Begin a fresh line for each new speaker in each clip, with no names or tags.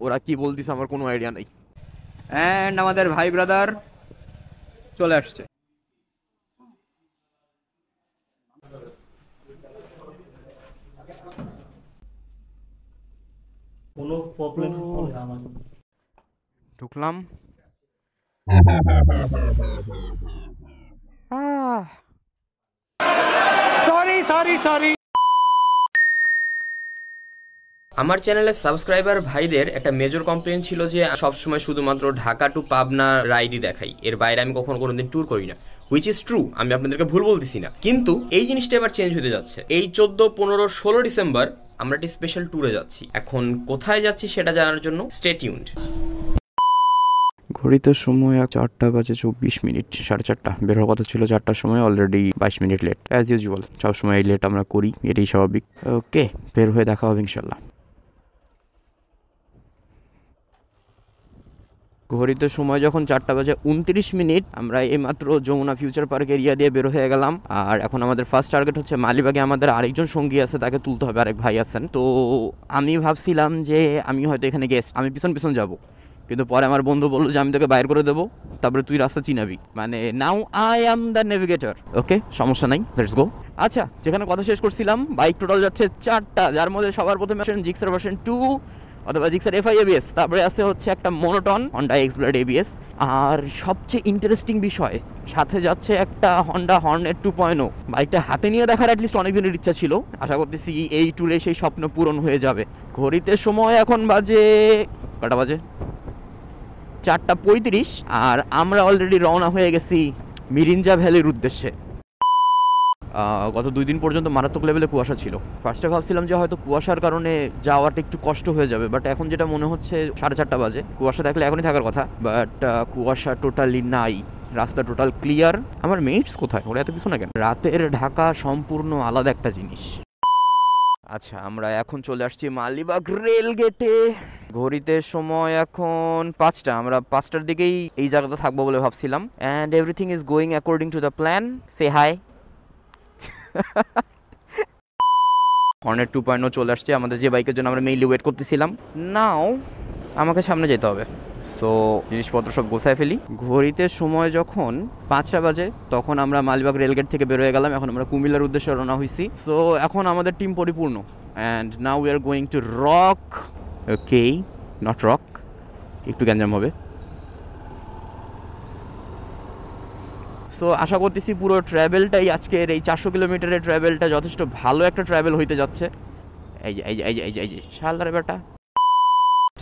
ওরা কি বলতিস আমার কোনো আইডিয়া নেই।
অ্যান্ড আমাদের ভাই ব্রাদার চলে আসছে।
কোনো প্রবলেম হবে না আমার।
ঢুকলাম।
আমার চ্যানেলের সাবস্ক্রাইবার ভাইদের একটা মেজর কমপ্লেন ছিল যে সবসময় শুধুমাত্র ঢাকা টু পাবনা রাইডই দেখাই, এর বাইরে আমি কোনোদিন ট্যুর করি না। হুইচ ইজ ট্রু, আমি আপনাদেরকে ভুল বলতেছি না, কিন্তু এই জিনিসটা এবার চেঞ্জ হতে যাচ্ছে। এই 14, 15, 16 ডিসেম্বর আমরা একটা স্পেশাল ট্যুরে যাচ্ছি। এখন কোথায় যাচ্ছি সেটা জানার জন্য স্টে টিউনড।
ঘড়িতে সময় 4:24, 4:30। বের হওয়ার কথা ছিল 4টার সময়, already 22 minute late. As usual সবসময় এই লেট আমরা করি, এটাই স্বাভাবিক। ওকে, বের হয়ে দেখা হবে ইনশাল্লাহ। ঘড়িতে সময় যখন 4:29, আমরা এইমাত্র যমুনা ফিউচার পার্ক এরিয়া দিয়ে বের হয়ে গেলাম। আর এখন আমাদের ফার্স্ট টার্গেট হচ্ছে মালিবাগে। আমাদের আরেকজন সঙ্গী আছে, তাকে তুলতে হবে, আরেক ভাই আছেন। তো আমি ভাবছিলাম যে আমি হয়তো এখানে গেস্ট, আমি পিছন পিছন যাবো, কিন্তু পরে আমার বন্ধু বললো যে আমি তোকে বাইর করে দেবো, তারপরে তুই রাস্তা চিনাবি, মানে now I am the navigator. Okay, সমস্যা নাই, লেটস গো। আচ্ছা, যেখানে কথা শেষ করছিলাম, বাইক টোটাল যাচ্ছে 4টা, যার মধ্যে সবার প্রথমে আসেন জিক্সার ভার্সন 2 অথবা জিক্সার FI ABS, তারপরে আছে হচ্ছে একটা মনোটন হন্ডা এক্সব্লেড ABS, আর সবচেয়ে ইন্টারেস্টিং বিষয় সাথে যাচ্ছে একটা হন্ডা হর্নেট 2.0। বাইকটা হাতে নিয়ে দেখার অ্যাটলিস্ট অনেক দিনের ইচ্ছা ছিল, আশা করতেছি এই ট্যুরে সেই স্বপ্ন পূরণ হয়ে যাবে। ঘড়িতে সময় এখন বাজে কটা বাজে, 4:35, আর আমরা অলরেডি রওনা হয়ে গেছি মিরিঞ্জা ভ্যালির উদ্দেশ্যে। গত 2 দিন পর্যন্ত মারাত্মক লেভেলে কুয়াশা ছিল। ফার্স্টে ভাবছিলাম যে হয়তো কুয়াশার কারণে যাওয়াটা একটু কষ্ট হয়ে যাবে, বাট এখন যেটা মনে হচ্ছে 4:30 বাজে, কুয়াশা থাকলে এখনই থাকার কথা, বাট কুয়াশা টোটালি নাই, রাস্তা টোটাল ক্লিয়ার। আমার মেটস কোথায়, ওরা এত কিছু না কেন? রাতের ঢাকা সম্পূর্ণ আলাদা একটা জিনিস। আচ্ছা, আমরা এখন চলে আসছি মালিবাগ রেল গেটে। ঘড়িতে সময় এখন 5টা, আমরা 5টার দিকেই এই জায়গাতে থাকবো বলে ভাবছিলাম। And everything is going according to the plan. Say hi. Hornet 2.0 চলে আসছে, আমাদের যে বাইকের জন্য আমরা মেইনলি ওয়েট করতেছিলাম। নাও আমাকে সামনে যেতে হবে, সো জিনিসপত্র সব গোছায় ফেলি। ঘড়িতে সময় যখন 5টা বাজে, তখন আমরা মালিবাগ রেলগেট থেকে বের হয়ে গেলাম। এখন আমরা কুমিল্লার উদ্দেশ্যে রওনা হয়েছি। সো এখন আমাদের টিম পরিপূর্ণ, and now we are going to rock. Okay, not rock, একটু গ্যাঞ্জাম হবে। সো আশা করতেছি পুরো ট্রাভেলটাই, আজকের এই 400 কিলোমিটারের ট্রাভেলটা যথেষ্ট ভালো একটা ট্রাভেল হইতে যাচ্ছে। এই যে এই যে এই যে এই যে এই যে শালার বেটা,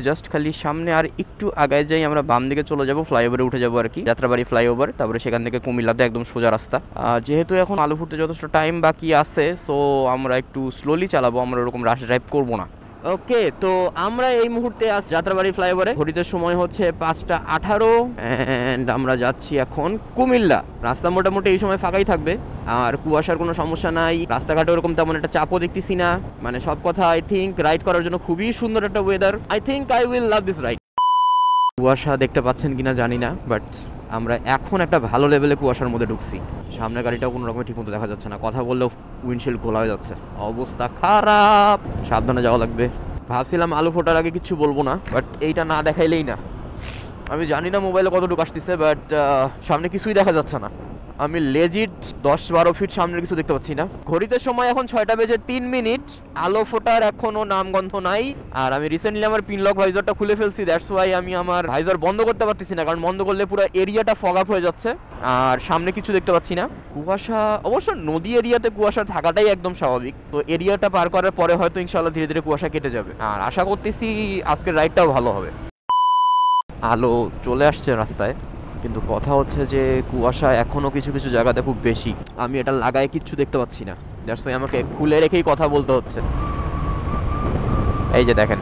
জাস্ট খালি সামনে আর একটু আগায় যাই, আমরা বাম দিকে চলে যাব, ফ্লাইওভারে উঠে যাবো আর কি, যাত্রাবাড়ি ফ্লাইওভার। তারপরে সেখান থেকে কুমিল্লাতে একদম সোজা রাস্তা। যেহেতু এখন আলু ফুটতে যথেষ্ট টাইম বাকি আছে, সো আমরা একটু স্লোলি চালাবো, আমরা ওরকম রাশ ড্রাইভ করবো না। ওকে, তো আমরা এই মুহূর্তে আছি যাত্রাবাড়ি ফ্লাইওভারে। ঘড়িতে সময় হচ্ছে 5:18, অ্যান্ড আমরা যাচ্ছি এখন কুমিল্লা। রাস্তা মোটামুটি এই সময় ফাঁকাই থাকবে, আর কুয়াশার কোনো সমস্যা নাই, রাস্তাঘাটে ওরকম তেমন একটা চাপও দেখতেছি না, মানে সব কথা আই থিঙ্ক রাইড করার জন্য খুবই সুন্দর একটা weather. I think I will love this ride. কুয়াশা দেখতে পাচ্ছেন কিনা জানি না, বাট আমরা এখন একটা ভালো লেভেলে কুয়াশার মধ্যে ঢুকছি। সামনের গাড়িটাও কোনো রকমের ঠিক মতো দেখা যাচ্ছে না, কথা বললেও উইন্ডশিল্ড খোলা হয়ে যাচ্ছে, অবস্থা খারাপ, সাবধানে যাওয়া লাগবে। ভাবছিলাম আলু ফোটার আগে কিছু বলবো না, বাট এইটা না দেখাইলেই না। আমি জানি না মোবাইলে কতটুকু আসতেছে, বাট সামনে কিছুই দেখা যাচ্ছে না। আমি লেজিট 10-12 ফিট সামনের কিছু দেখতে পাচ্ছি না। ঘড়িতে সময় এখন 6:03, আলো ফোটার এখনো নামগন্ধ নাই। আর আমি রিসেন্টলি আমার পিনলক ভাইজারটা খুলে ফেলছি, দ্যাটস ওয়াই আমি আমার ভাইজার বন্ধ করতে পারতেছি না, কারণ বন্ধ করলে পুরো এরিয়াটা ফগ আপ হয়ে যাচ্ছে, আর সামনে কিছু দেখতে পাচ্ছি না। কুয়াশা, অবশ্য নদী এরিয়াতে কুয়াশা থাকাটাই একদম স্বাভাবিক, তো এরিয়াটা পার করার পরে হয়তো ইনশাল্লাহ ধীরে ধীরে কুয়াশা কেটে যাবে, আর আশা করতেছি আজকের রাইডটাও ভালো হবে। আলো চলে আসছে রাস্তায়, কিন্তু কথা হচ্ছে যে কুয়াশা এখনও কিছু কিছু জায়গাতে খুব বেশি, আমি এটা লাগায় কিচ্ছু দেখতে পাচ্ছি না, দ্যাটস ওয়াই আমাকে খুলে রেখেই কথা বলতে হচ্ছে। এই যে দেখেন,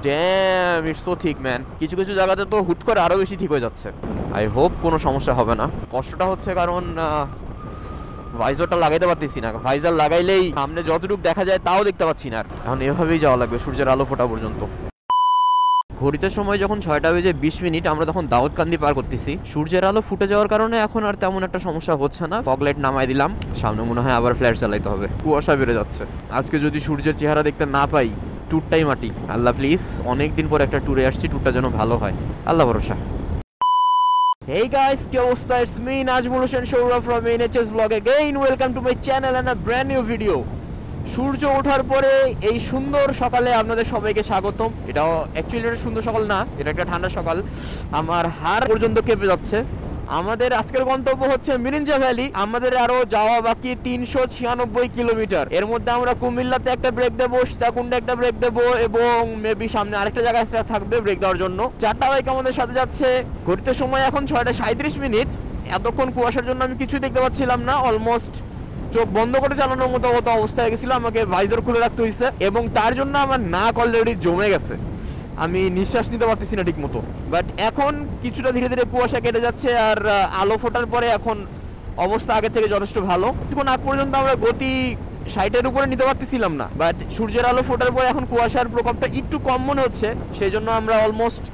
ড্যাম, ইটস সো ঠিক ম্যান। কিছু কিছু জায়গাতে তো হুট করে আরও বেশি ঠিক হয়ে যাচ্ছে। আই হোপ কোনো সমস্যা হবে না। কষ্টটা হচ্ছে কারণ ভাইজারটা লাগাইতে পারতেছি না, ভাইজার লাগাইলেই সামনে যতটুকু দেখা যায় তাও দেখতে পাচ্ছি না। এখন এভাবেই যাওয়া লাগবে সূর্যের আলো ফোটা পর্যন্ত। ঘড়িতে সময় যখন 6:20, আমরা তখন দাউদকান্দি পার করতেছি। সূর্যের আলো ফুটে যাওয়ার কারণে এখন আর তেমন একটা সমস্যা হচ্ছে না। ফগ লাইট নামাই দিলাম, সামনে মনে হয় আবার ফ্ল্যাশ জ্বালাইতে হবে, কুয়াশা বেড়ে যাচ্ছে। আজকে যদি সূর্যের চেহারা দেখতে না পাই ট্যুরটাই মাটি। আল্লাহ প্লিজ, অনেক দিন পর একটা ট্যুরে আসছি, ট্যুরটা যেন ভালো হয়, আল্লাহ ভরসা। Hey guys, কি অবস্থা? It's me Najmul Hossain Shoura from NHS Vlog again. Welcome to my channel and a brand new video. সূর্য ওঠার পরে এই সুন্দর সকালে আপনাদের সবাইকে স্বাগতম। এটাও অ্যাকচুয়ালি একটা সুন্দর সকাল না, এটা একটা ঠান্ডা সকাল। আমার হাড় পর্যন্ত কেঁপে যাচ্ছে। আমাদের আজকের গন্তব্য হচ্ছে মিরিঞ্জা ভ্যালি। আমাদের আরো যাওয়া বাকি 396 কিলোমিটার। এর মধ্যে আমরা কুমিল্লাতে একটা ব্রেক দেবো, সীতাকুণ্ডে একটা ব্রেক দেবো এবং মেবি সামনে আরেকটা জায়গায় থাকবে ব্রেক দেওয়ার জন্য। 4টা বাইক আমাদের সাথে যাচ্ছে। ঘড়িতে সময় এখন 6:37। এতক্ষণ কুয়াশার জন্য আমি কিছুই দেখতে পাচ্ছিলাম না। অলমোস্ট চোখ বন্ধ করে চালানোর মতো অবস্থা হয়ে গেছিল। আমাকে ভাইজার খুলে রাখতে হয়েছে এবং তার জন্য আমার নাক অলরেডি জমে গেছে, আমি নিঃশ্বাস নিতে পারতেছি না ঠিক মতো। বাট এখন কিছুটা ধীরে ধীরে কুয়াশা কেটে যাচ্ছে আর আলো ফোটার পরে এখন অবস্থা আগে থেকে যথেষ্ট ভালো। এখন আগ পর্যন্ত আমরা গতি 60-এর উপরে নিতে পারতেছিলাম না, বাট সূর্যের আলো ফোটার পরে এখন কুয়াশার প্রকোপটা একটু কম মনে হচ্ছে। সেই জন্য আমরা অলমোস্ট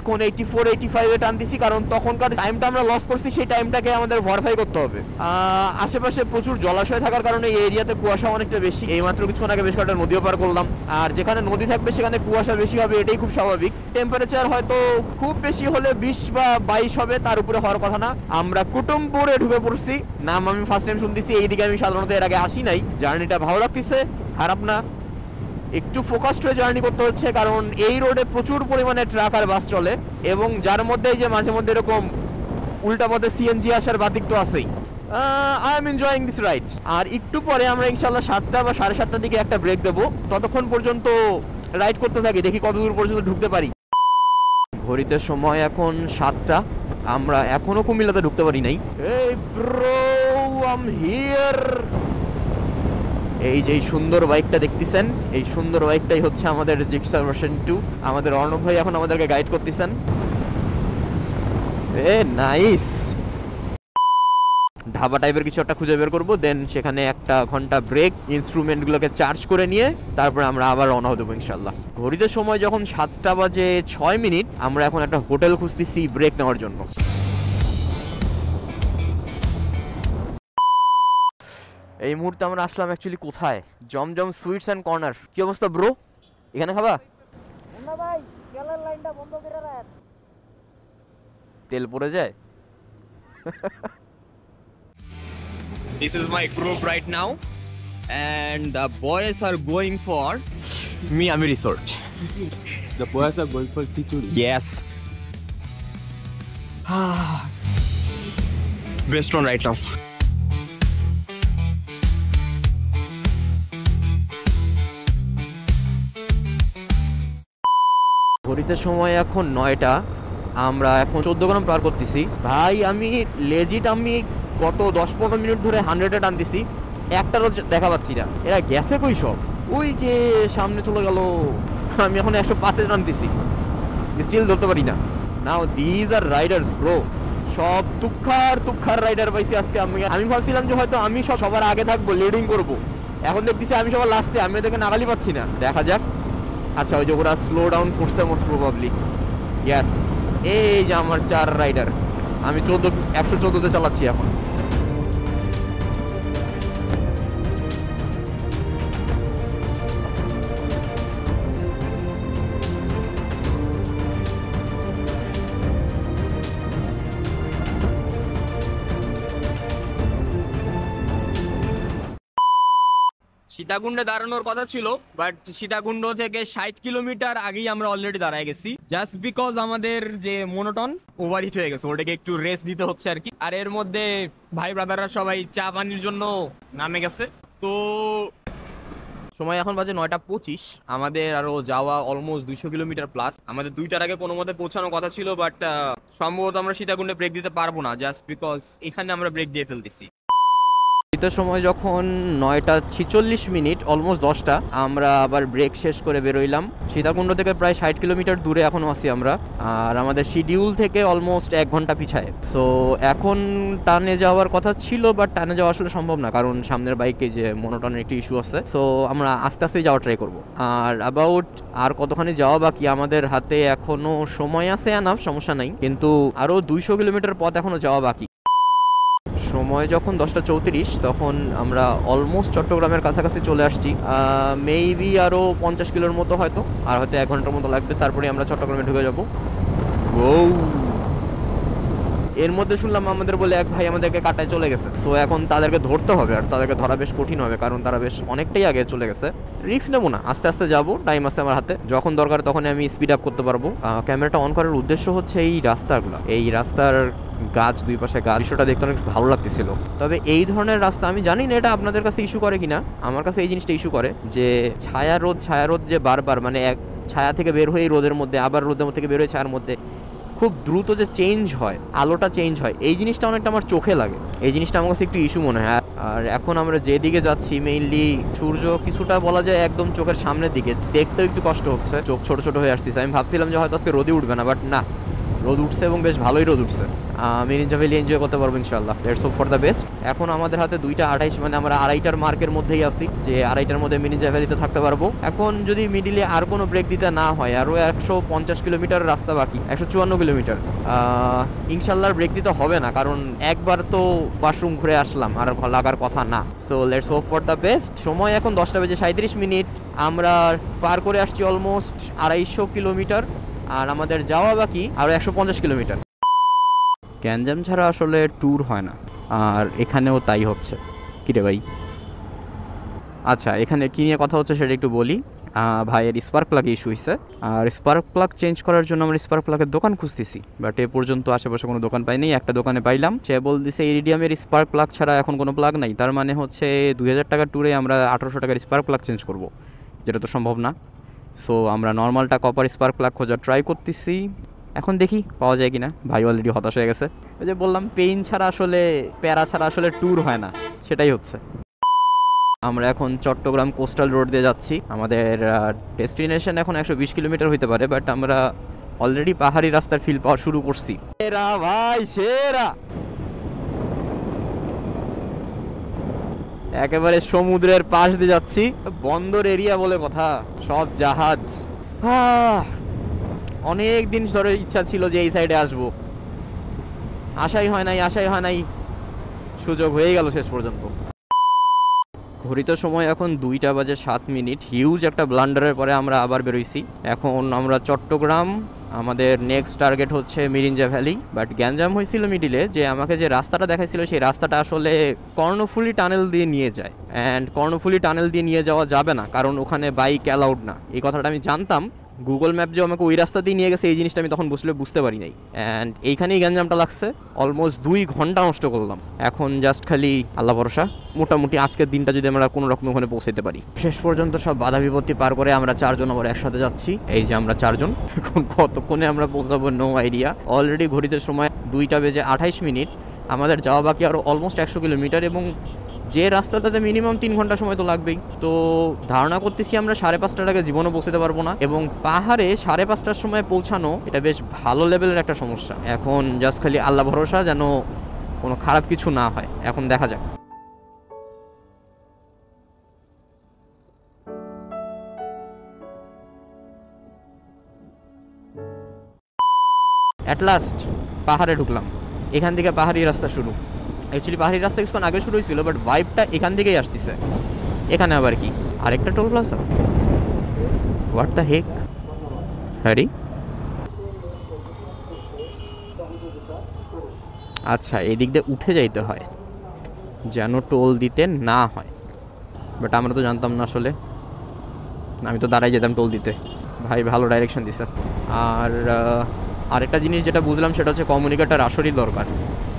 এখন 84-85-এ টানতেছি, কারণ তখনকার টাইমটা আমরা লস করছি, সেই টাইমটাকে আমাদের ভরপাই করতে হবে। আশেপাশে প্রচুর জলাশয় থাকার কারণে এই এরিয়াতে কুয়াশা অনেকটা বেশি। এইমাত্র কিছুক্ষণ আগে বেশ কয়েকটা নদীও পার করলাম, আর যেখানে নদী থাকবে সেখানে কুয়াশা বেশি হবে, এটাই খুব স্বাভাবিক। টেম্পারেচার হয়তো খুব বেশি হলে 20 বা 22 হবে, তার উপরে হওয়ার কথা না। আমরা কুটুমপুরে ঢুকে পড়ছি, নাম আমি ফার্স্ট টাইম শুনতেছি। এইদিকে আমি সাধারণত এর আগে আসি নাই। জার্নিটা ভালো লাগতেছে, খারাপ না। একটু ফোকাসড হয়ে জার্নি করতে হচ্ছে, কারণ এই রোডে প্রচুর পরিমাণে ট্রাক আর বাস চলে এবং যার মধ্যে যে মাঝে মধ্যে এরকম উল্টা পথে সিএনজি আসার বাতিক তো আছেই। I am enjoying this ride. আর একটু পরে আমরা ইনশাল্লাহ 7টা বা 7:30টার দিকে একটা ব্রেক দেবো। ততক্ষণ পর্যন্ত রাইড করতে থাকি, দেখি কত দূর পর্যন্ত ঢুকতে পারি। ঘড়িতে সময় এখন 7টা, আমরা এখনো কুমিল্লাতে ঢুকতে পারি নাই। এই ব্রো, আই এম হিয়ার। এই যে সুন্দর বাইকটা দেখতেছেন, এই সুন্দর বাইকটাই হচ্ছে আমাদের জিক্সার ভার্সন 2। আমাদের অর্ণব ভাই এখন আমাদেরকে গাইড করতেছেন। নাইস। ধাবা টাইপের কিছু একটা খুঁজে বের করবো, দেন সেখানে 1 ঘন্টা ব্রেক, ইনস্ট্রুমেন্টগুলোকে চার্জ করে নিয়ে তারপরে আমরা আবার রওনা দেবো ইনশাল্লাহ। ঘড়িতে সময় যখন 7:06, আমরা এখন একটা হোটেল খুঁজতেছি ব্রেক নেওয়ার জন্য। এই মুহূর্তে আমরা আসলাম অ্যাকচুয়ালি কোথায়? জমজম সুইটস অ্যান্ড কর্নার। কি অবস্থা ব্রো, এখানে খাবা?
না ভাই, তেলের লাইনটা বন্ধ করে রাখ।
তেল পড়ে যায়।
This is my group right now and the boys are going for Miami Resort.
The boys are going for Khichuri.
Yes. Best one right now.
ঘড়িতে সময় এখন 9টা, আমরা এখন 14 গ্রাম পার করতেছি। ভাই আমি লেজিট, আমি গত 10-15 মিনিট ধরে 100-এ টানতেছি, একটারও দেখা পাচ্ছি না। এরা গেছে কই সব? ওই যে সামনে চলে গেল। আমি এখন 105-এ টানতেছি, স্টিল ধরতে পারি না। নাও দিজ আর রাইডার্স ব্রো, সব তুক্ষার রাইডার পাইছি আজকে। আমি ভাবছিলাম যে হয়তো আমি সবার আগে থাকবো, লিডিং করব। এখন দেখতেছি আমি সবার লাস্টে, আমি ওদেরকে নাগালি পাচ্ছি না। দেখা যাক। আচ্ছা, ওই যে ওরা স্লো ডাউন করছে মোস্ট প্রবাবলি। ইয়াস, এই যে আমার 4 রাইডার। আমি 114-তে চালাচ্ছি এখন।
সীতাকুণ্ডে দাঁড়ানোর কথা ছিল, বাট সীতাকুণ্ড থেকে 60 কিলোমিটার আগেই আমরা অলরেডি দাঁড়ায় গেছি, জাস্ট বিকজ আমাদের যে মোনোটন ওভারহিট হয়ে গেছে, ওটাকে একটু রেস্ট দিতে হচ্ছে আর কি। আর এর মধ্যে ভাই ব্রাদাররা সবাই চা পানির জন্য নামে গেছে। তো সময় এখন বাজে 9:25, আমাদের আরো যাওয়া অলমোস্ট 200 কিলোমিটার প্লাস। আমাদের 2টার আগে কোনো মতে পৌঁছানোর কথা ছিল, বাট সম্ভবত আমরা সীতাকুণ্ডে ব্রেক দিতে পারবো না, জাস্ট বিকজ এখানে আমরা ব্রেক দিয়ে ফেলতেছি।
ঘড়িতে সময় যখন 9:46, অলমোস্ট 10টা, আমরা আবার ব্রেক শেষ করে বেরোইলাম। সীতাকুণ্ড থেকে প্রায় 60 কিলোমিটার দূরে এখনো আছি আমরা, আর আমাদের শিডিউল থেকে অলমোস্ট 1 ঘন্টা পিছায়। সো এখন টানে যাওয়ার কথা ছিল, বাট টানে যাওয়া আসলে সম্ভব না, কারণ সামনের বাইকে যে মোনোটনের একটি ইস্যু আছে। সো আমরা আস্তে আস্তে যাওয়া ট্রাই করবো। আর অ্যাবাউট আর কতখানি যাওয়া বাকি, আমাদের হাতে এখনো সময় আছে, এনাফ, সমস্যা নাই, কিন্তু আরো 200 কিলোমিটার পথ এখনো যাওয়া বাকি। সময় যখন 10:34 তখন আমরা অলমোস্ট চট্টগ্রামের কাছাকাছি চলে আসছি। মেবি আরও 50 কিলোর মতো হয়তো, আর হয়তো 1 ঘন্টার মতো লাগবে, তারপরে আমরা চট্টগ্রামে ঢুকে যাবো। এর মধ্যে শুনলাম আমাদের বলে এক ভাই আমাদেরকে কাটায় চলে গেছে। সো এখন তাদেরকে ধরতে হবে, আর তাদেরকে ধরা বেশ কঠিন হবে, কারণ তারা বেশ অনেকটাই আগে চলে গেছে। রিস্ক নেবো না, আস্তে আস্তে যাবো, টাইম আছে আমার হাতে, যখন দরকার তখন আমি স্পিড আপ করতে পারবো। ক্যামেরাটা অন করার উদ্দেশ্য হচ্ছে এই রাস্তাগুলো, এই রাস্তার গাছ, দুই পাশে গাছ, দৃশ্যটা দেখতে অনেক ভালো লাগতেছিল। তবে এই ধরনের রাস্তা আমি জানি না এটা আপনাদের কাছে ইস্যু করে কিনা, আমার কাছে এই জিনিসটা ইস্যু করে যে ছায়া রোদ যে বারবার মানে এক ছায়া থেকে বের হয়ে রোদের মধ্যে, আবার রোদের থেকে বের হয়ে ছায়ার মধ্যে খুব দ্রুত যে চেঞ্জ হয়, আলোটা চেঞ্জ হয়, এই জিনিসটা অনেকটা আমার চোখে লাগে। এই জিনিসটা আমার কাছে একটু ইস্যু মনে হয়। আর এখন আমরা যেদিকে যাচ্ছি মেইনলি সূর্য কিছুটা বলা যায় একদম চোখের সামনের দিকে, দেখতেও একটু কষ্ট হচ্ছে, চোখ ছোট ছোট হয়ে আসতেছে। আমি ভাবছিলাম যে হয়তো আজকে রোদই উঠবে না, বাট না, রোদ উঠছে এবং বেশ ভালোই রোদ উঠছে। মিরিঞ্জা ভ্যালি এনজয় করতে পারবো ইনশাল্লাহ। Let's hope for the best. এখন আমাদের হাতে 2:28, মানে আমরা 2:30টার মার্কের মধ্যেই আছি, যে 2:30টার মধ্যে মিরিঞ্জা ভ্যালিতে থাকতে পারবো। এখন যদি মিডিলে আর কোনো ব্রেক দিতে না হয়, আরও 150 কিলোমিটার রাস্তা বাকি, 154 কিলোমিটার, ইনশাল্লাহ ব্রেক দিতে হবে না, কারণ একবার তো ওয়াশরুম ঘুরে আসলাম, আর লাগার কথা না। So let's hope for the best. সময় এখন 10:37, আমরা পার করে আসছি অলমোস্ট 250 কিলোমিটার, আর আমাদের যাওয়া বাকি আরও 150 কিলোমিটার। গ্যাঞ্জাম ছাড়া আসলে ট্যুর হয় না, আর এখানেও তাই হচ্ছে। কী রে ভাই? আচ্ছা, এখানে কী নিয়ে কথা হচ্ছে সেটা একটু বলি। ভাইয়ের স্পার্ক প্লাগে ইস্যু হয়েছে, আর স্পার্ক প্লাগ চেঞ্জ করার জন্য আমরা স্পার্ক প্লাগের দোকান খুঁজতেছি, বাট এ পর্যন্ত আশেপাশে কোনো দোকান পাইনি। একটা দোকানে পাইলাম, সে বলতেছে ইরিডিয়ামের স্পার্ক প্লাগ ছাড়া এখন কোনো প্লাগ নাই। তার মানে হচ্ছে 2000 টাকার ট্যুরে আমরা 1800 টাকার স্পার্ক প্লাগ চেঞ্জ করব, যেটা তো সম্ভব না। সো আমরা নর্মালটা কপার স্পার্ক প্লাগ খোঁজার ট্রাই করতেছি, এখন দেখি পাওয়া যায় কিনা। ভাই অলরেডি হতাশ হয়ে গেছে। ওই যে বললাম, পেইন ছাড়া আসলে, প্যারা ছাড়া আসলে ট্যুর হয় না, সেটাই হচ্ছে। আমরা এখন চট্টগ্রাম কোস্টাল রোড দিয়ে যাচ্ছি। আমাদের ডেস্টিনেশন এখন 120 কিলোমিটার হইতে পারে, বাট আমরা অলরেডি পাহাড়ি রাস্তার ফিল পাওয়া শুরু করছি। সেরা ভাই, সেরা, একেবারে সমুদ্রের পাশ দিয়ে যাচ্ছি, বন্দর এরিয়া বলে কথা, সব জাহাজ। অনেক দিন ধরে ইচ্ছা ছিল যে এই সাইডে আসবো, আশাই হয় নাই, সুযোগ হয়ে গেল শেষ পর্যন্ত। ঘড়িতে সময় এখন 2:07। হিউজ একটা ব্লান্ডারের পরে আমরা আবার বেরোইছি। এখন আমরা চট্টগ্রাম, আমাদের নেক্সট টার্গেট হচ্ছে মিরিঞ্জা ভ্যালি। বাট গ্যাঞ্জাম হয়েছিল মিডিলে, যে আমাকে যে রাস্তাটা দেখাইছিল সেই রাস্তাটা আসলে কর্ণফুলী টানেল দিয়ে নিয়ে যায়, অ্যান্ড কর্ণফুলী টানেল দিয়ে নিয়ে যাওয়া যাবে না, কারণ ওখানে বাইক অ্যালাউড না। এই কথাটা আমি জানতাম, গুগল ম্যাপ যে আমাকে ওই রাস্তা দিয়ে নিয়ে গেছে এই জিনিসটা আমি তখন বুঝতে পারি নাই, অ্যান্ড এইখানেই গ্যাঞ্জামটা লাগছে। অলমোস্ট 2 ঘন্টা নষ্ট করলাম। এখন জাস্ট খালি আল্লাহ ভরসা, মোটামুটি আজকের দিনটা যদি আমরা কোনো রকম ওখানে পৌঁছাতে পারি। শেষ পর্যন্ত সব বাধা বিপত্তি পার করে আমরা 4 জন আবার একসাথে যাচ্ছি। এই যে আমরা 4 জন, এখন কতক্ষণে আমরা পৌঁছাবো নো আইডিয়া। অলরেডি ঘড়িতে সময় 2:28। আমাদের যাওয়া বাকি আরও অলমোস্ট 100 কিলোমিটার, এবং যে রাস্তাটাতে মিনিমাম 3 ঘন্টা সময় তো লাগবেই। তো ধারণা করতেছি আমরা 5:30টার আগে জীবনও পৌঁছাতে পারবো না, এবং পাহাড়ে 5:30টার সময় পৌঁছানো এটা বেশ ভালো লেভেলের একটা সমস্যা। এখন জাস্ট খালি আল্লাহ ভরসা যেন কোনো খারাপ কিছু না হয়, এখন দেখা যাক। অ্যাট লাস্ট পাহাড়ে ঢুকলাম। এখান থেকে পাহাড়ি রাস্তা শুরু। অ্যাকচুয়ালি পাহাড়ি রাস্তা কিছুক্ষণ আগে শুরু হয়েছিল, বাট ভাইবটা এখান থেকেই আসতেছে। এখানে আবার কি আরেকটা toll plaza? What the Heck Harry? আচ্ছা, এদিক দিয়ে উঠে যাইতে হয় যেন টোল দিতে না হয়, বাট আমরা তো জানতাম না আসলে। আমি তো দাঁড়াই যেতাম টোল দিতে। ভাই ভালো ডাইরেকশন দিছে। আর আরেকটা জিনিস যেটা বুঝলাম সেটা হচ্ছে কমিউনিকেটর আসলেই দরকার।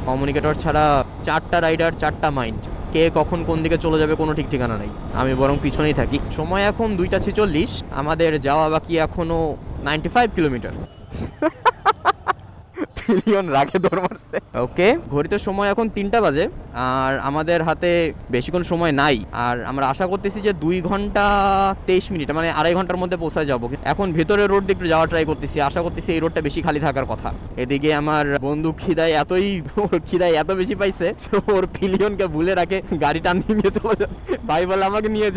কমিউনিকেটর ছাড়া 4টা রাইডার 4টা মাইন্ড, কে কখন কোন দিকে চলে যাবে কোনো ঠিক ঠিকানা নাই। আমি বরং পিছনেই থাকি। সময় এখন 2:46, আমাদের যাওয়া বাকি এখনো 95 কিলোমিটার। পিলিয়ন রাগে দৌড় মারছে। ওকে, ঘড়িতে সময় এখন 3টা বাজে, আর আমাদের হাতে বেশিক্ষণ সময় নাই। আর আমরা আশা করতেছি যে 2 ঘন্টা 23 মিনিট, মানে 2.5 ঘন্টার মধ্যে পৌঁছায় যাবো। এখন ভেতরের রোড দিয়ে একটু যাওয়া ট্রাই করতেছি, আশা করতেছি এই রোডটা বেশি খালি থাকার কথা। এদিকে আমার বন্ধু খিদায় এত বেশি পাইছে, ওর পিলিয়নকে ভুলে রাখে গাড়ি টান নিয়ে চলে যায়। ভাই বলে আমাকে নিয়ে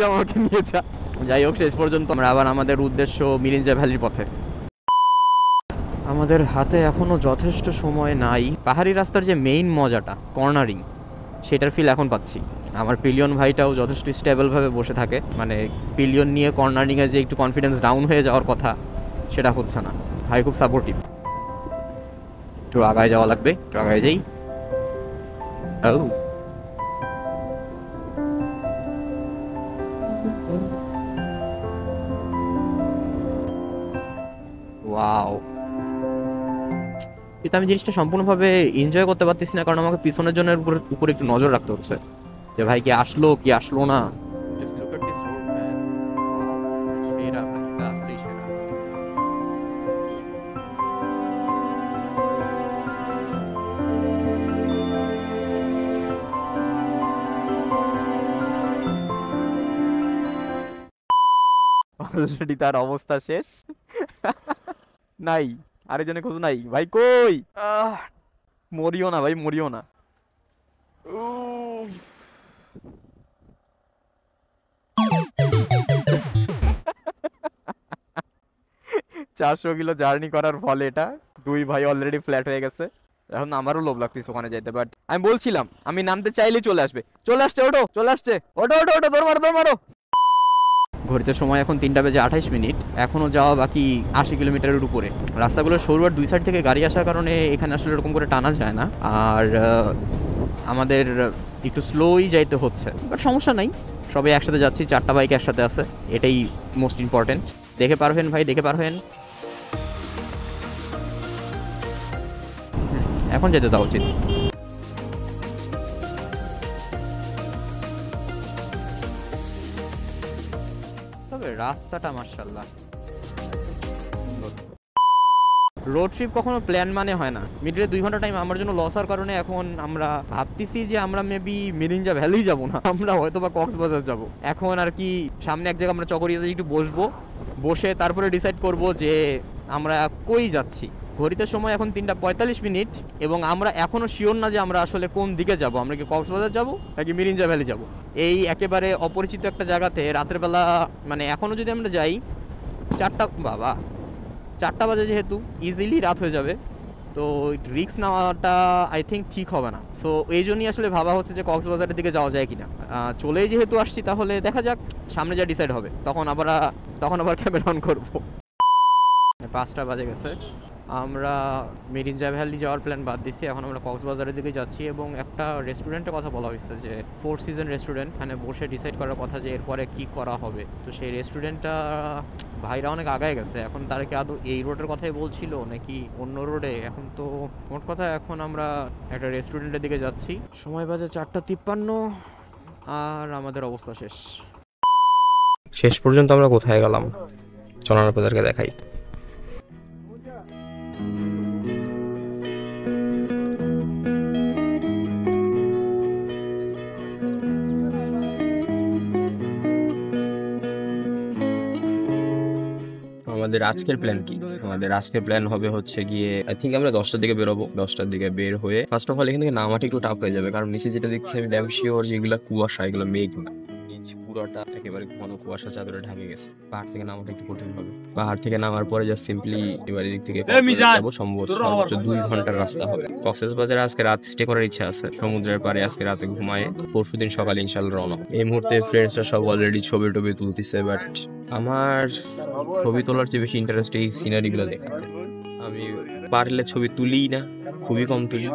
যা। যাই হোক, শেষ পর্যন্ত আমরা আবার আমাদের উদ্দেশ্য মিরিঞ্জা ভ্যালির পথে। আমাদের হাতে এখনো যথেষ্ট সময় নাই। পাহাড়ি রাস্তার যে মেইন মজাটা, কর্নারিং, সেটার ফিল এখন পাচ্ছি। আমার পিলিয়ন ভাইটাও যথেষ্ট স্টেবলভাবে বসে থাকে, মানে পিলিয়ন নিয়ে কর্নারিংয়ে যে একটু কনফিডেন্স ডাউন হয়ে যাওয়ার কথা সেটা হচ্ছে না। ভাই খুব সাপোর্টিভ। একটু আগায় যাওয়া লাগবে, একটু আগায় যাই। ওয়াও, কিন্তু আমি জিনিসটা সম্পূর্ণভাবে এনজয় করতে পারতেছি না, কারণ আমাকে পিছনের জনের উপরে একটু নজর রাখতে হচ্ছে যে ভাই কি আসলো কি আসলো না। অলরেডি তার অবস্থা শেষ। নাই, আরেকজনে খোঁজ নাই ভাই, কই? মরিও না ভাই, মরিও না। 400 কিলো জার্নি করার ফলে এটা 2 ভাই অলরেডি ফ্ল্যাট হয়ে গেছে। এখন আমারও লোভ লাগতেছে ওখানে যাইতে, বাট আমি বলছিলাম আমি নামতে চাইলেই চলে আসবে। চলে আসছে, ওঠো, চলে আসছে, ওঠো ওঠো ওঠো, দৌড় মারো দৌড় মারো। ঘড়িতে সময় এখন 3:28, এখনও যাওয়া বাকি 80 কিলোমিটারের উপরে। রাস্তাগুলো সরু আর 2 সাইড থেকে গাড়ি আসার কারণে এখানে আসলে এরকম করে টানা যায় না, আর আমাদের একটু স্লোই যাইতে হচ্ছে, বাট সমস্যা নাই, সবাই একসাথে যাচ্ছি, 4টা বাইক একসাথে আছে, এটাই মোস্ট ইম্পর্টেন্ট। দেখে পারবেন ভাই, দেখে পারবেন। এখন যেতে দেওয়া উচিত। তবে রাস্তাটা মাশাআল্লাহ। রোড ট্রিপ কখনো প্ল্যান মানে হয় না। মিডলে 2 ঘন্টা টাইম আমার জন্য লস হওয়ার কারণে এখন আমরা ভাবতেছি যে আমরা মেবি মিরিঞ্জা ভ্যালি যাব না, আমরা হয়তো বা কক্সবাজার যাব। এখন আর কি সামনে এক জায়গায় আমরা চকরিয়াতে একটু বসবো, বসে তারপরে ডিসাইড করব যে আমরা কই যাচ্ছি। ঘড়িতে সময় এখন 3:45 এবং আমরা এখনো শিওর না যে আমরা আসলে কোন দিকে যাব। আমরা কি কক্সবাজার যাব নাকি মিরিঞ্জা ভ্যালি যাব। এই একেবারে অপরিচিত একটা জায়গাতে রাতের বেলা, মানে এখনো যদি আমরা যাই 4টা বাজে, যেহেতু ইজিলি রাত হয়ে যাবে, তো রিস্ক নেওয়াটা আই থিঙ্ক ঠিক হবে না। সো এই জন্যই আসলে ভাবা হচ্ছে যে কক্সবাজারের দিকে যাওয়া যায় কিনা। চলেই যেহেতু আসছি, তাহলে দেখা যাক সামনে যা ডিসাইড হবে, তখন আবার ক্যামেরা অন করবো। 5টা বাজে গেছে, আমরা মিরিঞ্জা ভ্যালি যাওয়ার প্ল্যান বাদ দিচ্ছি, এখন আমরা কক্সবাজারের দিকে যাচ্ছি। এবং একটা রেস্টুরেন্টের কথা বলা হয়েছে যে 4 সিজন রেস্টুরেন্ট, এখানে বসে ডিসাইড করার কথা যে এরপরে কি করা হবে। তো সেই রেস্টুরেন্টটা ভাইরা অনেক আগায় গেছে, এখন তারা কি আদৌ এই রোডের কথাই বলছিল নাকি অন্য রোডে। এখন তো মোট কথা এখন আমরা একটা রেস্টুরেন্টের দিকে যাচ্ছি। সময় বাজে 4:53 আর আমাদের অবস্থা
শেষ পর্যন্ত আমরা কোথায় গেলাম চলুন আপনাদেরকে দেখাই। আমাদের আজকের প্ল্যান কি? আমাদের আজকের প্ল্যান হবে হচ্ছে গিয়ে আই থিঙ্ক আমরা 10টার দিকে বেরোবো। 10টার দিকে বের হয়ে ফার্স্ট অফ অল এখান থেকে নামাটা একটু টাফ হয়ে যাবে, কারণ নিচে যেটা দেখছি আমি ড্যাম শিওর যেগুলো কুয়াশা, এগুলো মেঘ না, নিচ পুরোটা একেবারে ঘন কুয়াশা চাদরে ঢাকে গেছে। পাহাড় থেকে নামাটা একটু কঠিন হবে। পাহাড় থেকে নামার পরে জাস্ট সিম্পলি এবার এদিক থেকে যাবো, সম্ভবত সর্বোচ্চ 2 ঘন্টার রাস্তা হবে। কক্সবাজারে আজকে রাত স্টে করার ইচ্ছা আছে, সমুদ্রের পাড়ে আজকে রাতে ঘুমায় পরশুদিন সকালে ইনশাল্লাহ রওনা। এই মুহূর্তে ফ্রেন্ডসরা সব অলরেডি ছবি টবি তুলতেছে, বাট আমার ছবি তোলার চেয়ে বেশি ইন্টারেস্ট এই সিনারিগুলো দেখাতে। আমি পারলে ছবি তুলিই না, খুবই কম তুলি।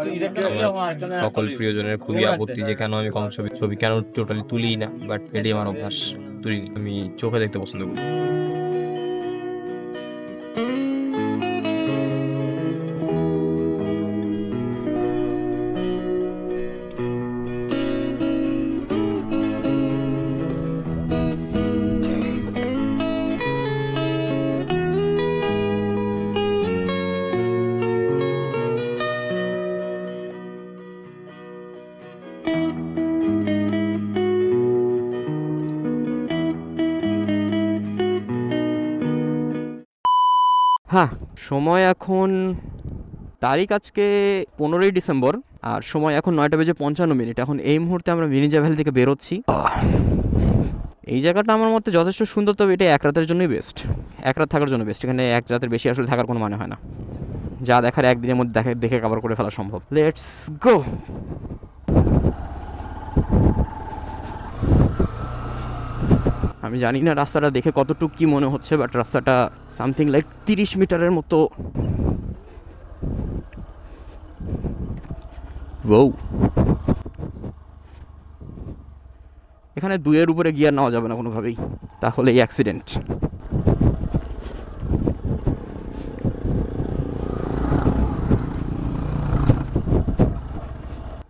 আমার সকল প্রিয়জনের খুবই আপত্তি যে কেন আমি কম ছবি কেন টোটালি তুলিই না, বাট এটাই আমার অভ্যাস, তুলি। আমি চোখে দেখতে পছন্দ করি।
হ্যাঁ, সময় এখন তারিখ আজকে 15ই ডিসেম্বর, আর সময় এখন 9:55। এখন এই মুহূর্তে আমরা মিরিঞ্জা ভ্যালি থেকে বেরোচ্ছি। এই জায়গাটা আমার মতে যথেষ্ট সুন্দর, তবে এটা 1 রাতের জন্যই বেস্ট, 1 রাত থাকার জন্য বেস্ট। এখানে 1 রাতের বেশি আসলে থাকার কোনো মানে হয় না, যা দেখার একদিনের মধ্যে দেখে কভার করে ফেলা সম্ভব। Let's go. আমি জানি না রাস্তাটা দেখে কতটুকু কি মনে হচ্ছে, বাট রাস্তাটা সামথিং লাইক 30 মিটারের মতো। ওউ, এখানে 2-এর উপরে গিয়ার নেওয়া যাবে না কোনোভাবেই, তাহলেই অ্যাক্সিডেন্ট।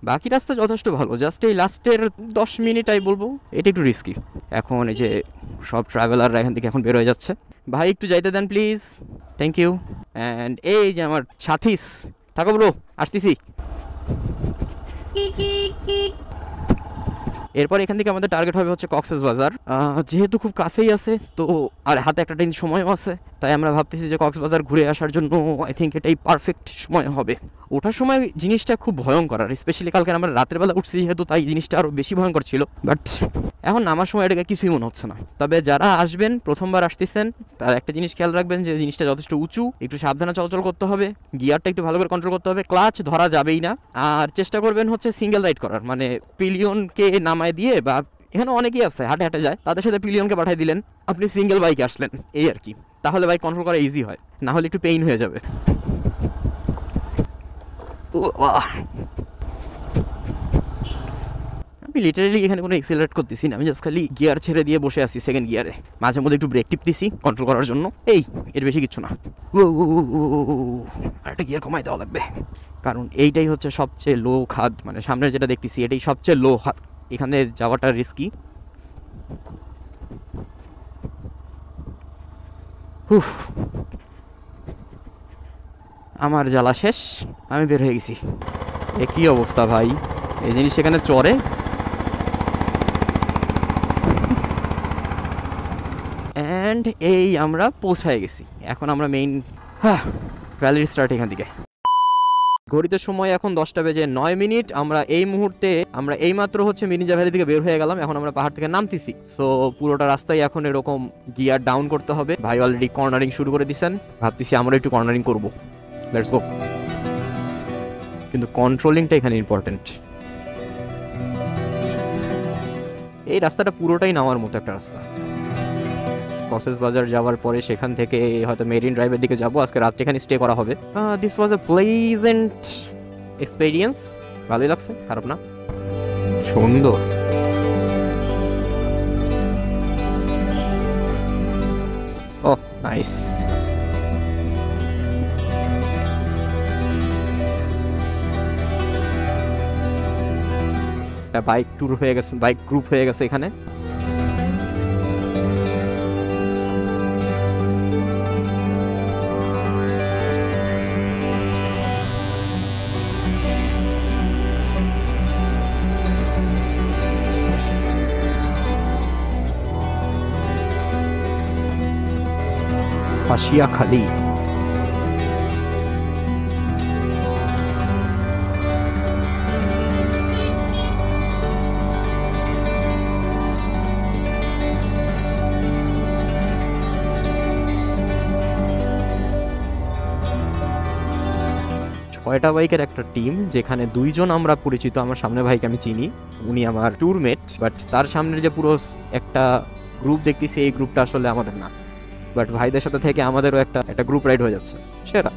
বাকি রাস্তা যথেষ্ট ভালো, জাস্ট এই লাস্টের 10 মিনিট আমি বলবো এটা একটু রিস্কি। এখন এই যে সব ট্রাভেলাররা এখান থেকে এখন বের হয়ে যাচ্ছে। ভাই একটু যাইতে দেন প্লিজ, থ্যাংক ইউ। অ্যান্ড এই যে আমার সাথীস, থাকো ব্রো, আসতেছি। এরপর এখান থেকে আমাদের টার্গেট হবে হচ্ছে কক্সবাজার। যেহেতু খুব কাছেই আছে তো, আর হাতে একটা দিন সময়ও আছে, তাই আমরা ভাবতেছি যে কক্সবাজার ঘুরে আসার জন্য আই থিঙ্ক এটাই পারফেক্ট সময় হবে। ওঠার সময় জিনিসটা খুব ভয়ঙ্কর, আর স্পেশালি কালকে আমরা রাতের বেলা উঠছি যেহেতু, তাই জিনিসটা আরও বেশি ভয়ঙ্কর ছিল। বাট এখন নামার সময় এটাকে কিছুই মনে হচ্ছে না। তবে যারা আসবেন, প্রথমবার আসতেছেন, তার একটা জিনিস খেয়াল রাখবেন যে জিনিসটা যথেষ্ট উঁচু, একটু সাবধানে চলাচল করতে হবে, গিয়ারটা একটু ভালো করে কন্ট্রোল করতে হবে, ক্লাচ ধরা যাবেই না। আর চেষ্টা করবেন হচ্ছে সিঙ্গেল রাইড করার, মানে পিলিয়নকে নামায় দিয়ে, বা এখানে অনেকেই আছে হাঁটে হাঁটে যায়, তাদের সাথে পিলিয়নকে পাঠিয়ে দিলেন, আপনি সিঙ্গেল বাইকে আসলেন, এই আর কি। তাহলে বাইক কন্ট্রোল করা ইজি হয়, না হলে একটু পেইন হয়ে যাবে। আমি লিটারালি এখানে কোনো এক্সেলারেট করতেছি না, আমি জাস্ট খালি গিয়ার ছেড়ে দিয়ে বসে আছি সেকেন্ড গিয়ারে, মাঝে মধ্যে একটু ব্রেক টিপতেছি কন্ট্রোল করার জন্য, এই এর বেশি কিছু না। আর একটা গিয়ার কমাই দেওয়া লাগবে, কারণ এইটাই হচ্ছে সবচেয়ে লো খাদ, মানে সামনে যেটা দেখতেছি এটাই সবচেয়ে লো খাদ, এখানে যাওয়াটা রিস্কি। আমার জ্বালা শেষ, আমি বের হয়ে গেছি। এ কী অবস্থা ভাই, এই জিনিস এখানে চড়ে। অ্যান্ড এই আমরা পৌঁছায় গেছি, এখন আমরা মেইন ভ্যালির স্টার্ট এখান থেকে। ঘড়িতে সময় এখন 10:09। আমরা এই মুহূর্তে আমরা এইমাত্র হচ্ছে মিরিঞ্জা ভ্যালি থেকে বের হয়ে গেলাম, এখন আমরা পাহাড় থেকে নামতেছি। সো পুরোটা রাস্তায় এখন এরকম গিয়ার ডাউন করতে হবে। ভাই অলরেডি কর্নারিং শুরু করে দিচ্ছেন, ভাবতেছি আমরা একটু কর্নারিং করবো, লেটস গো। কিন্তু কন্ট্রোলিংটা এখানে ইম্পর্টেন্ট। এই রাস্তাটা পুরোটাই নামার মতো একটা রাস্তা। কক্সবাজার যাওয়ার পরে সেখান থেকে হয়তো মেরিন ড্রাইভের দিকে যাবো, আজকে রাত্রে এখানে স্টে করা হবে। This was A pleasant experience, ভালোই লাগছে, খারাপ না, সুন্দর। ওহ নাইস। একটা বাইক ট্যুর হয়ে গেছে, বাইক গ্রুপ হয়ে গেছে এখানে। পাশিয়াখালী। ছয়টা বাইকের একটা টিম, যেখানে 2 জন আমরা পরিচিত। আমার সামনে ভাইকে আমি চিনি, উনি আমার ট্যুরমেট, বাট তার সামনের যে পুরো একটা গ্রুপ দেখতেছি, এই গ্রুপটা আসলে আমাদের না। বাট ভাইদের সাথে থেকে আমাদেরও একটা গ্রুপ রাইড হয়ে যাচ্ছে, সেটা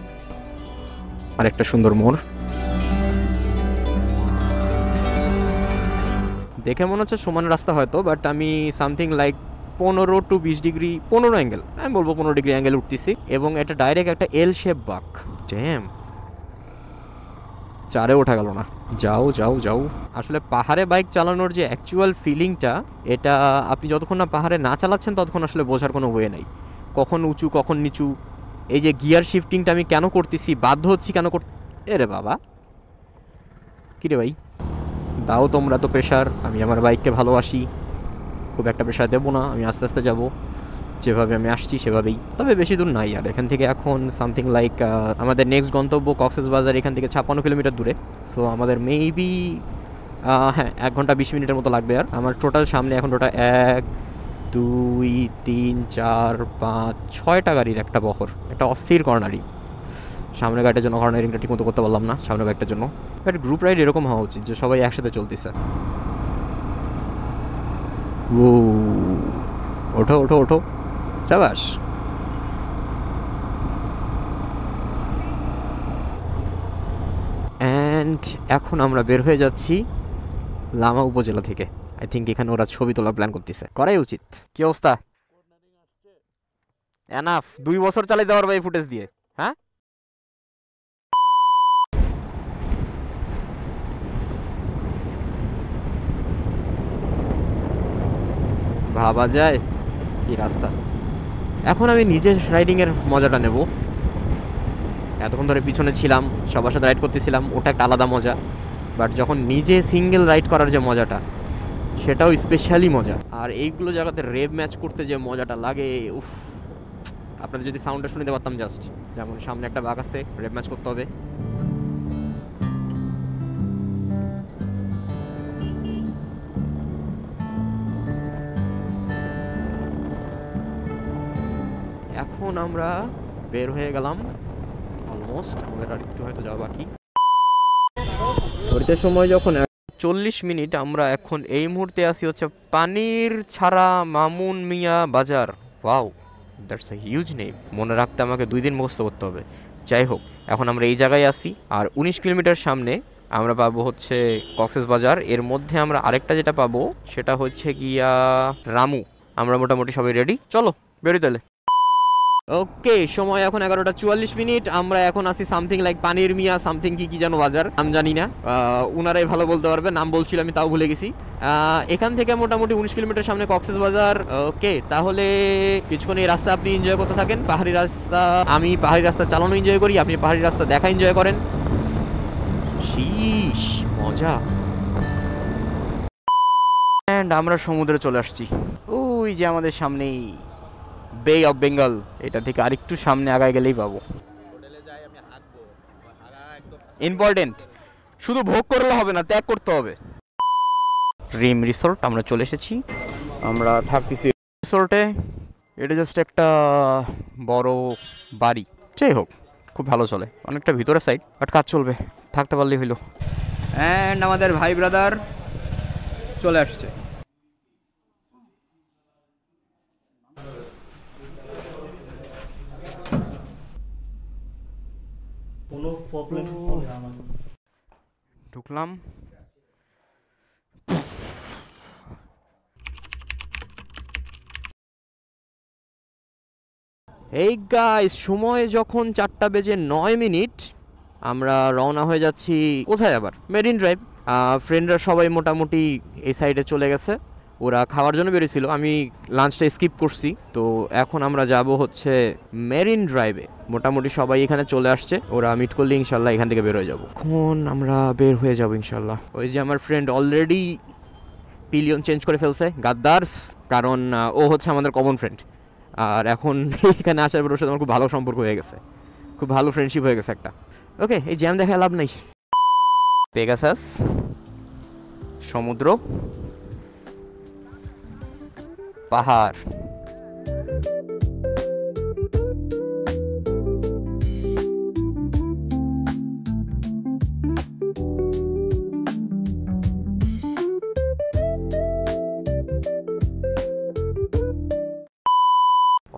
আর একটা সুন্দর মোড়। দেখে মনে হচ্ছে সমান রাস্তা হয়তো, বাট আমি something like 15 to 20 degree, 15 angle, আমি বলবো 15 ডিগ্রি অ্যাঙ্গেল উঠতেছি, এবং এটা ডাইরেক্ট একটা এল শেপ বাঁক। ড্যাম, 4-এ ওঠা গেল না। যাও যাও যাও। আসলে পাহাড়ে বাইক চালানোর যে অ্যাকচুয়াল ফিলিংটা, এটা আপনি যতক্ষণ না পাহাড়ে না চালাচ্ছেন ততক্ষণ আসলে বোঝার কোনো ওয়ে নাই, কখন উঁচু কখন নিচু। এই যে গিয়ার শিফটিংটা আমি কেন করতেছি, বাধ্য হচ্ছি কেন এরে বাবা, কিরে ভাই দাও তোমরা তো প্রেশার, আমি আমার বাইককে ভালোবাসি, খুব একটা প্রেশার দেবো না, আমি আস্তে আস্তে যাবো, যেভাবে আমি আসছি সেভাবেই। তবে বেশি দূর নাই, আর এখান থেকে এখন সামথিং লাইক আমাদের নেক্সট গন্তব্য কক্সবাজার, এখান থেকে 56 কিলোমিটার দূরে। সো আমাদের মেবি হ্যাঁ 1 ঘন্টা 20 মিনিটের মতো লাগবে। আর আমার টোটাল সামনে এখন টোটাল 1 2 3 4 5 6টা গাড়ির একটা বহর, একটা অস্থির কর্নারিং। সামনে গাড়িটার জন্য কর্নারিংটা ঠিক মতো করতে পারলাম না, সামনে বাইকটার জন্য। বাট গ্রুপ রাইড এরকম হওয়া উচিত যে সবাই একসাথে চলতেছে। ও ওঠো ওঠো ওঠো, শাবাশ। অ্যান্ড এখন আমরা বের হয়ে যাচ্ছি লামা উপজেলা থেকে। আই থিঙ্ক এখানে ওরা ছবি তোলা প্ল্যান করতেছে, করাই উচিত। কি অবস্থা? এনাফ, 2 বছর চালাই দেওয়ার ভাই ফুটেজ দিয়ে। হ্যাঁ, ভাবা যায় কি রাস্তা। এখন আমি নিজে রাইডিংয়ের মজাটা নেব। এতক্ষণ ধরে পিছনে ছিলাম, সবার সাথে রাইড করতেছিলাম, ওটা একটা আলাদা মজা। বাট যখন নিজে সিঙ্গেল রাইড করার যে মজাটা, সেটাও স্পেশালি মজা। আর এইগুলো জায়গাতে রেভ ম্যাচ করতে যে মজাটা লাগে, উফ, আপনাদের যদি সাউন্ডটা শুনতে পারতাম জাস্ট। যেমন সামনে একটা বাঘ আছে, রেভ ম্যাচ করতে হবে। এখন আমরা বের হয়ে গেলাম অলমোস্ট, আমাদের আর একটু হয়তো যাওয়া বাকি। ঘড়িতে সময় যখন 40 মিনিট, আমরা এখন এই মুহূর্তে আছি হচ্ছে পানির ছাড়া মামুন মিয়া বাজার। Wow, that's a huge name, মনে রাখতে আমাকে 2 দিন মুখস্থ করতে হবে। যাই হোক, এখন আমরা এই জায়গায় আসি, আর 19 কিলোমিটার সামনে আমরা পাবো হচ্ছে কক্সেস বাজার। এর মধ্যে আমরা আরেকটা যেটা পাবো সেটা হচ্ছে গিয়া রামু। আমরা মোটামুটি সবাই রেডি, চলো বেরোই তাহলে। ওকে, সময় এখন 11:44 মিনিট। আমরা এখন আছি সামথিং লাইক পানির মিয়া সামথিং কি যেন বাজার, নাম জানি না, উনারাই ভালো বলতে পারবে। নাম বলছিল, আমি তাও ভুলে গেছি। এখান থেকে মোটামুটি 19 কিলোমিটার সামনে কক্সেস বাজার। ওকে, তাহলে কিছুক্ষণ এই রাস্তা আপনি এনজয় করতে থাকেন। পাহাড়ি রাস্তা, আমি পাহাড়ি রাস্তা চালানো এনজয় করি, আপনি পাহাড়ি রাস্তা দেখা এনজয় করেন। শীষ মজা। অ্যান্ড আমরা সমুদ্রে চলে আসছি। ওই যে আমাদের সামনেই বে অফ বেঙ্গল। এটা থেকে আরেকটু সামনে আগায় গেলেই পাবো। ইম্পর্টেন্ট, শুধু ভোগ করলে হবে না, ত্যাগ করতে হবে। রিম রিসোর্ট আমরা চলে এসেছি, আমরা থাকতেছি রিসোর্টে। এটা জাস্ট একটা বড় বাড়ি, যাই হোক খুব ভালো চলে, অনেকটা ভিতরে সাইড, বাট কাজ চলবে, থাকতে পারলেই হইলো।
অ্যান্ড আমাদের ভাই ব্রাদার চলে আসছে।
কোনো প্রবলেম হলে আমাকে
ঢুকলাম। এই গাইস, সময় যখন 4:09, আমরা রওনা হয়ে যাচ্ছি কোথায় আবার? Marine drive. ফ্রেন্ডরা সবাই মোটামুটি এই সাইডে চলে গেছে, ওরা খাওয়ার জন্য বেরিয়েছিল, আমি লাঞ্চটা স্কিপ করছি। তো এখন আমরা যাব হচ্ছে মেরিন ড্রাইভে। মোটামুটি সবাই এখানে চলে আসছে, ওরা মিট করলে ইনশাল্লাহ এখান থেকে বের হয়ে যাবো। এখন আমরা বের হয়ে যাব ইনশাল্লাহ। ওই যে আমার ফ্রেন্ড অলরেডি পিলিয়ন চেঞ্জ করে ফেলছে, গাদ্দার্স, কারণ ও হচ্ছে আমাদের কমন ফ্রেন্ড। আর এখন এখানে আসার পর ওর সাথে আমার খুব ভালো সম্পর্ক হয়ে গেছে, খুব ভালো ফ্রেন্ডশিপ হয়ে গেছে একটা। ওকে, এই জ্যাম দেখায় লাভ নেই। পেগাসাস, সমুদ্র, পাহাড়।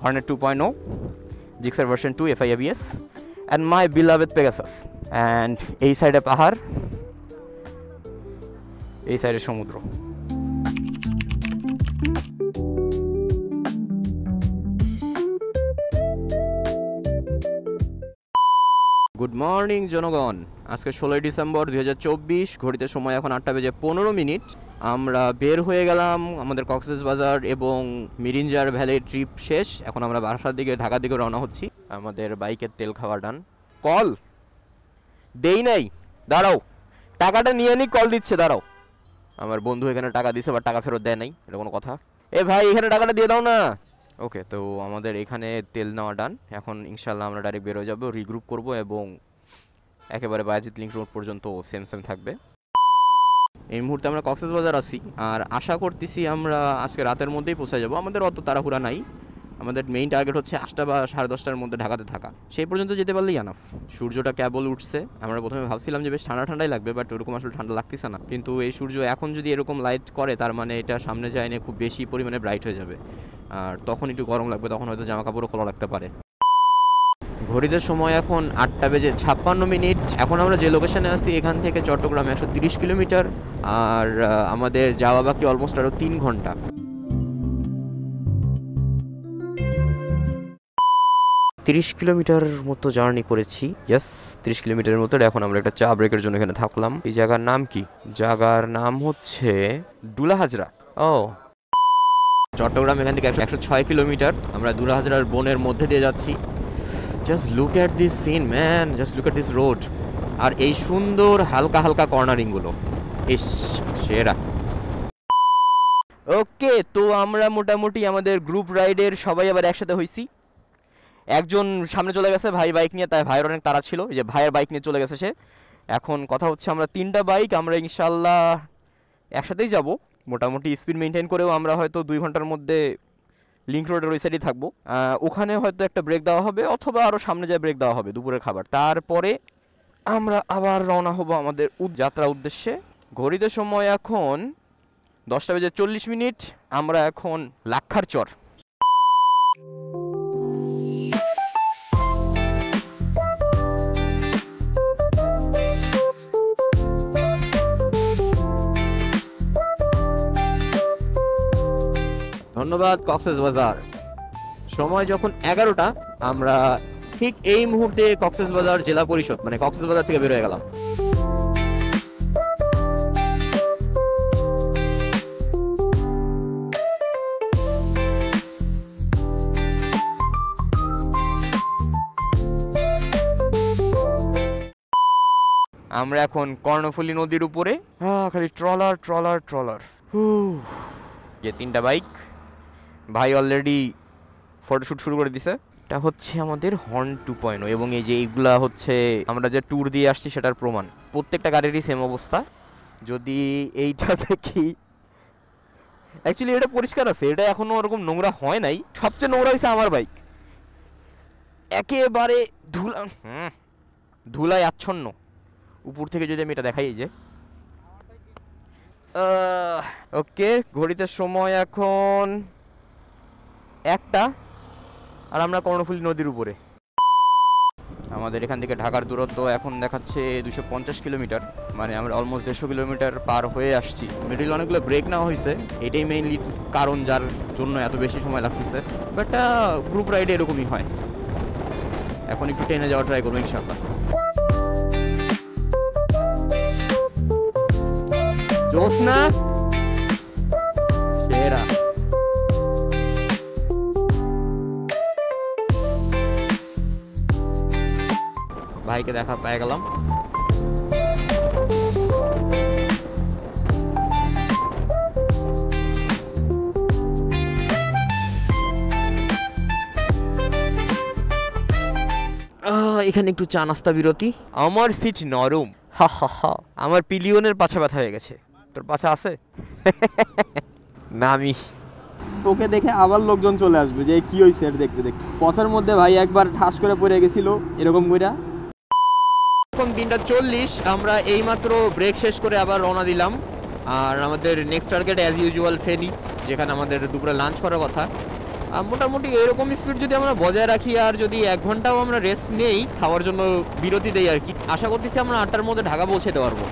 Hornet 2.0, Gixxer version 2 FI ABS, and my beloved Pegasus. And এই সাইডে পাহাড়, এই সাইডে সমুদ্র। গুড মর্নিং জনগণ, আজকে 16 ডিসেম্বর 2024, ঘড়িতে সময় এখন 8:15। আমরা বের হয়ে গেলাম আমাদের কক্সেস বাজার এবং মিরিঞ্জার ভ্যালি ট্রিপ শেষ। এখন আমরা বাসার দিকে, ঢাকার দিকে রওনা হচ্ছি। আমাদের বাইকের তেল খাওয়া ডান। কল দেই নাই, দাঁড়াও, টাকাটা নিয়ে নি, কল দিচ্ছে, দাঁড়াও। আমার বন্ধু এখানে টাকা দিছে, বা টাকা ফেরত দেয় নাই, এটা কোনো কথা? এ ভাই, এখানে টাকাটা দিয়ে দাও না। ওকে, তো আমাদের এখানে তেল নেওয়া ডান। এখন ইনশাল্লাহ আমরা ডাইরেক্ট বের হয়ে যাবো, রিগ্রুপ করবো এবং একেবারে বায়াজিৎ লিংক রোড পর্যন্ত সেম থাকবে। এই মুহূর্তে আমরা কক্সেস বাজার আছি, আর আশা করতেছি আমরা আজকে রাতের মধ্যেই পৌঁছে যাবো। আমাদের অত তাড়াহুড়া নাই, আমাদের মেইন টার্গেট হচ্ছে 8টা বা 10:30টার মধ্যে ঢাকাতে থাকা, সেই পর্যন্ত যেতে পারলেই আনাফ। সূর্যটা কেবল উঠছে, আমরা প্রথমে ভাবছিলাম যে বেশ ঠান্ডা ঠান্ডাই লাগবে, বাট ওরকম আসলে ঠান্ডা লাগতেছে না। কিন্তু এই সূর্য এখন যদি এরকম লাইট করে তার মানে এটা সামনে যায় না খুব বেশি পরিমাণে ব্রাইট হয়ে যাবে, আর তখন একটু গরম লাগবে, তখন হয়তো জামা কাপড়ও খোলা রাখতে পারে। ঘড়িতে সময় এখন 8:56। এখন আমরা যে লোকেশনে আছি এখান থেকে চট্টগ্রাম 130 কিলোমিটার, আর আমাদের যাওয়া বাকি অলমোস্ট আরও 3 ঘন্টা। তিরিশ কিলোমিটার মতো জার্নি করেছি, ইয়েস 30 কিলোমিটারের মতো। এখন আমরা একটা চা ব্রেকের জন্য এখানে থাকলাম। এই জায়গার নাম কি? জায়গার নাম হচ্ছে ডুলা হাজরা। ও, চট্টগ্রাম এখান থেকে 106 কিলোমিটার। আমরা ডুলা হাজরার বনের মধ্যে দিয়ে যাচ্ছি। Just look at this scene man, just look at this road, আর এই সুন্দর হালকা হালকা কর্নারিংগুলো, ইস সেরা। ওকে, তো আমরা মোটামুটি আমাদের গ্রুপ রাইডের সবাই আবার একসাথে হয়েছি। একজন সামনে চলে গেছে ভাই বাইক নিয়ে, তাই ভাইয়ের অনেক তাড়া ছিল, যে ভাইয়ের বাইক নিয়ে চলে গেছে সে। এখন কথা হচ্ছে আমরা 3টা বাইক, আমরা ইনশাল্লাহ একসাথেই যাব। মোটামুটি স্পিড মেনটেন করেও আমরা হয়তো 2 ঘন্টার মধ্যে লিঙ্ক রোডের ওই সাইডেই থাকবো। ওখানে হয়তো একটা ব্রেক দেওয়া হবে, অথবা আরও সামনে যায় ব্রেক দেওয়া হবে দুপুরের খাবার। তারপরে আমরা আবার রওনা হব আমাদের যাত্রার উদ্দেশ্যে। ঘড়িতে সময় এখন 10:40। আমরা এখন লাক্ষার চর। ধন্যবাদ কক্সবাজার। সময় যখন 11টা, আমরা ঠিক এই মুহূর্তে কক্সবাজার জেলা পরিষদ মানে কক্সবাজার থেকে বের হয়ে গেলাম। আমরা এখন কর্ণফুলী নদীর উপরে, খালি ট্রলার ট্রলার ট্রলার। যে 3টা বাইক, ভাই অলরেডি ফটোশ্যুট শুরু করে দিছে। এটা হচ্ছে আমাদের হর্ন 2.0, এবং এই যে এইগুলা হচ্ছে আমরা যে ট্যুর দিয়ে আসছি সেটার প্রমাণ। প্রত্যেকটা গাড়িরই সেম অবস্থা। যদি এইটা দেখি, অ্যাকচুয়ালি এটা পরিষ্কার আছে, এটা এখনো ওরকম নোংরা হয় নাই। সবচেয়ে নোংরা হয়েছে আমার বাইক, একেবারে ধুলায় আচ্ছন্ন। উপর থেকে যদি আমি এটা দেখাই, যে ওকে, ঘড়িতে সময় এখন 1টা, আর আমরা কর্ণফুলী নদীর উপরে। আমাদের এখান থেকে ঢাকার দূরত্ব এখন দেখাচ্ছে 250 কিলোমিটার, মানে আমরা অলমোস্ট 150 কিলোমিটার পার হয়ে আসছি। মিডিল অনেকগুলো ব্রেক নেওয়া হয়েছে, এটাই মেইনলি কারণ যার জন্য এত বেশি সময় লাগতেছে। বাট গ্রুপ রাইডে এরকমই হয়। এখন একটু ট্রেনে যাওয়া ট্রাই করবো ইনশাআল্লাহ। জোসনা সেরা। ভাইকে দেখা পেয়ে গেলাম। এখানে একটু চা নাস্তা বিরতি। আমার সিট নরম, হা হা হা। আমার পিলিয়নের পাছা ব্যথা হয়ে গেছে। তোর পাছা আছে? না, আমি
তোকে দেখে আবার লোকজন চলে আসবে যে কি হইছে এটা দেখতে দেখতে। পথার মধ্যে ভাই একবার ঠাস করে পড়ে গেছিল এরকম কইরা।
এখন 3:40, আমরা এইমাত্র ব্রেক শেষ করে আবার রওনা দিলাম। আর আমাদের next target as usual Feni, যেখানে আমাদের দুপুরে লাঞ্চ করার কথা। মোটামুটি এরকম স্পিড যদি আমরা বজায় রাখি, আর যদি 1 ঘন্টাও আমরা রেস্ট নেই, খাওয়ার জন্য বিরতি দেই আর কি, আশা করতেছি আমরা 8টার মধ্যে ঢাকা পৌঁছাতে পারবো।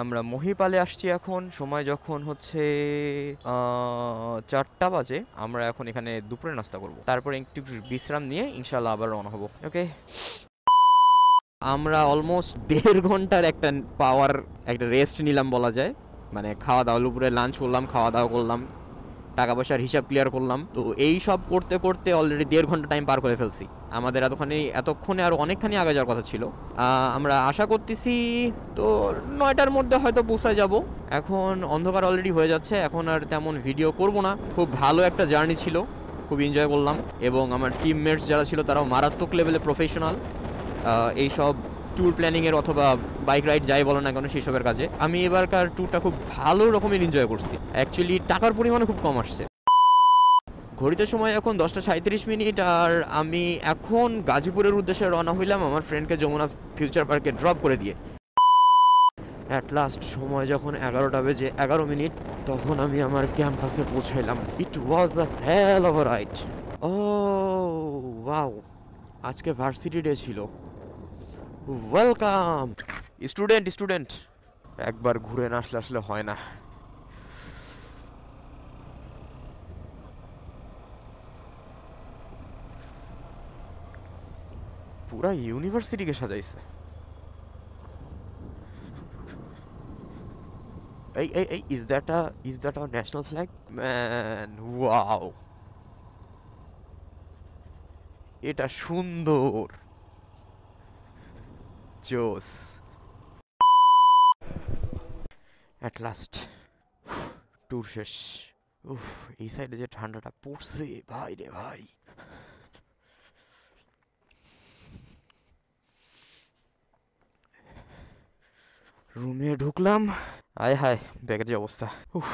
আমরা মহিপালে আসছি এখন। সময় যখন হচ্ছে 4টা বাজে। আমরা এখন এখানে দুপুরে নাস্তা করব, তারপরে একটু বিশ্রাম নিয়ে ইনশাল্লাহ আবার রওনা হব। ওকে, আমরা অলমোস্ট 1.5 ঘন্টার একটা পাওয়ার একটা রেস্ট নিলাম বলা যায়। মানে খাওয়া দাওয়া, দুপুরে লাঞ্চ করলাম, খাওয়া দাওয়া করলাম, টাকা পয়সার হিসাব ক্লিয়ার করলাম। তো এই সব করতে করতে অলরেডি 1.5 ঘন্টা টাইম পার করে ফেলছি। আমাদের এতক্ষণে আরও অনেকখানি আগে যাওয়ার কথা ছিল। আমরা আশা করতেছি তো 9টার মধ্যে হয়তো পৌঁছায় যাব। এখন অন্ধকার অলরেডি হয়ে যাচ্ছে, এখন আর তেমন ভিডিও করব না। খুব ভালো একটা জার্নি ছিল, খুব এনজয় করলাম, এবং আমার টিমমেটস যারা ছিল তারাও মারাত্মক লেভেলে প্রফেশনাল। এই সব ট্যুর প্ল্যানিংয়ের অথবা বাইক রাইড যাই বলো না কেন সেসবের কাজে। আমি এবারকার ট্যুরটা খুব ভালো রকমের এনজয় করছি। অ্যাকচুয়ালি টাকার পরিমাণও খুব কম আসছে। ঘড়িতে সময় এখন 10:37 আর আমি এখন গাজীপুরের উদ্দেশ্যে রওনা হইলাম আমার ফ্রেন্ডকে যমুনা ফিউচার পার্কে ড্রপ করে দিয়ে। অ্যাট লাস্ট সময় যখন 11টা বেজে 11 তখন আমি আমার ক্যাম্পাসে পৌঁছাইলাম। It was a hell of a ride. Oh wow, আজকে ভার্সিটি ডে ছিল। Welcome student. একবার ঘুরে না আসলে হয় না। পুরা ইউনিভার্সিটিকে সাজাইছে। এই is that our national flag? Man, wow. এটা সুন্দর, জোস। অ্যাট লাস্ট ট্যুর শেষ। উফ, এই সাইডে যে ঠান্ডাটা পড়ছে ভাই রে ভাই। রুমে ঢুকলাম, আয় হায় ব্যাগের যে অবস্থা। উফ,